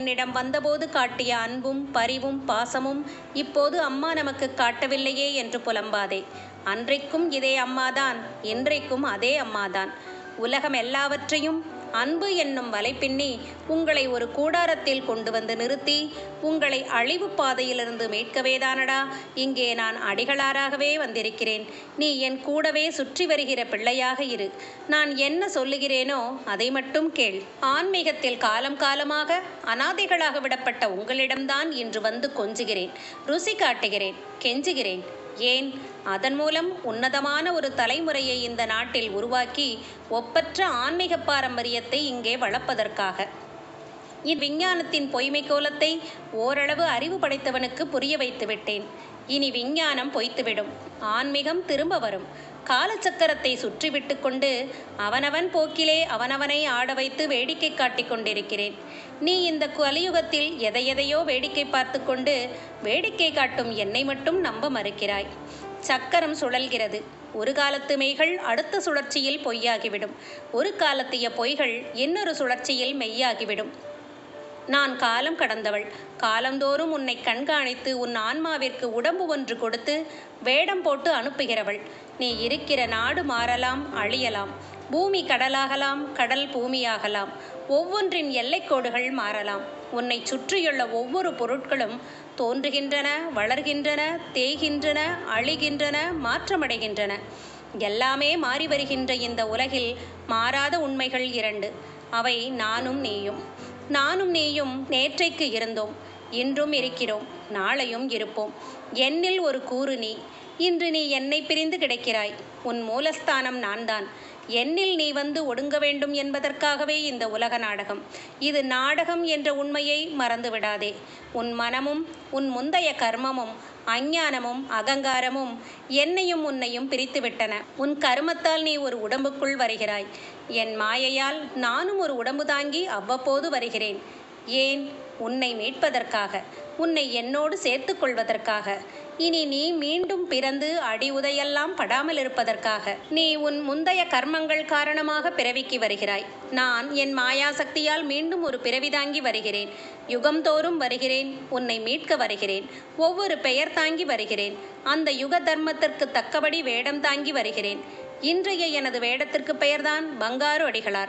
என்னிடம் வந்தபோது காட்டிய அன்பும் பரிவும் பாசமும் இப்போது அம்மா நமக்கு காட்டவில்லையே என்று புலம்பாதே. அன்றைக்கும் இதே அம்மாதான், இன்றைக்கும் அதே அம்மாதான். உலகம் எல்லாவற்றையும் அன்பு என்னும் வலை பின்னி உங்களை ஒரு கூடாரத்தில் கொண்டு வந்து நிறுத்தி உங்களை அழிவு பாதையிலிருந்து மீட்கவேதானடா இங்கே நான் அடிகளாராகவே வந்திருக்கிறேன். நீ என் கூடவே சுற்றி வருகிற பிள்ளையாக இரு. நான் என்ன சொல்லுகிறேனோ அதை மட்டும் கேள். ஆன்மீகத்தில் காலம் காலமாக அனாதைகளாக விடப்பட்ட உங்களிடம்தான் இன்று வந்து கொஞ்சுகிறேன், ருசி காட்டுகிறேன், கெஞ்சுகிறேன். ஏன்? அதன் மூலம் உன்னதமான ஒரு தலைமுறையை இந்த நாட்டில் உருவாக்கி ஒப்பற்ற ஆன்மீக பாரம்பரியத்தை இங்கே வளர்ப்பதற்காக. இவ்விஞ்ஞானத்தின் பொய்மை கோலத்தை ஓரளவு அறிவு படைத்தவனுக்கு புரிய வைத்து விட்டேன். இனி விஞ்ஞானம் பொய்த்துவிடும், ஆன்மீகம் திரும்ப வரும். காலச்சக்கரத்தை சுற்றிவிட்டு கொண்டு அவனவன் போக்கிலே அவனவனை ஆட வைத்து வேடிக்கை காட்டிக் கொண்டிருக்கிறேன். நீ இந்த கலியுகத்தில் எதையெதையோ வேடிக்கை பார்த்து கொண்டு வேடிக்கை காட்டும் என்னை மட்டும் நம்ப மறுக்கிறாய். சக்கரம் சுழல்கிறது. ஒரு காலத்து மெய்கள் அடுத்த சுழற்சியில் பொய்யாகிவிடும். ஒரு காலத்திய பொய்கள் இன்னொரு சுழற்சியில் மெய்யாகிவிடும். நான் காலம் கடந்தவள். காலந்தோறும் உன்னை கண்காணித்து உன் ஆன்மாவிற்கு உடம்பு ஒன்று கொடுத்து வேடம் போட்டு அனுப்புகிறவள். நீ இருக்கிற நாடு மாறலாம், அழியலாம். பூமி கடலாகலாம், கடல் பூமியாகலாம். ஒவ்வொன்றின் எல்லைக்கோடுகள் மாறலாம். உன்னை சுற்றியுள்ள ஒவ்வொரு பொருட்களும் தோன்றுகின்றன, வளர்கின்றன, தேய்கின்றன, அழிகின்றன, மாற்றமடைகின்றன. எல்லாமே மாறி வருகின்ற இந்த உலகில் மாறாத உண்மைகள் இரண்டு. அவை நானும் நீயும். நானும் நீயும் நேற்றைக்கு இருந்தோம், இன்றும் இருக்கிறோம், நாளையும் இருப்போம். என்னில் ஒரு கூறு நீ. இன்று நீ என்னை பிரிந்து கிடக்கிறாய். உன் மூலஸ்தானம் நான்தான். என்னில் நீ வந்து ஒடுங்க வேண்டும் என்பதற்காகவே இந்த உலக நாடகம். இது நாடகம் என்ற உண்மையை மறந்துவிடாதே. உன் மனமும் உன் முந்தைய கர்மமும் அஞ்ஞானமும் அகங்காரமும் என்னையும் உன்னையும் பிரித்துவிட்டன. உன் கர்மத்தால் நீ ஒரு உடம்புக்குள் வருகிறாய். என் மாயையால் நானும் ஒரு உடம்பு தாங்கி அவ்வப்போது வருகிறேன். ஏன்? உன்னை மீட்பதற்காக, உன்னை என்னோடு சேர்த்து கொள்வதற்காக. இனி நீ மீண்டும் பிறந்து அடி உதையெல்லாம் படாமல் இருப்பதற்காக. நீ உன் முந்தைய கர்மங்கள் காரணமாக பிறவிக்கு வருகிறாய். நான் என் மாயாசக்தியால் மீண்டும் ஒரு பிறவி தாங்கி வருகிறேன். யுகம் தோறும் வருகிறேன், உன்னை மீட்க வருகிறேன். ஒவ்வொரு பெயர் தாங்கி வருகிறேன். அந்த யுக தர்மத்திற்கு தக்கபடி வேடம் தாங்கி வருகிறேன். இன்றைய எனது வேடத்திற்கு பெயர்தான் பங்காரு அடிகளார்.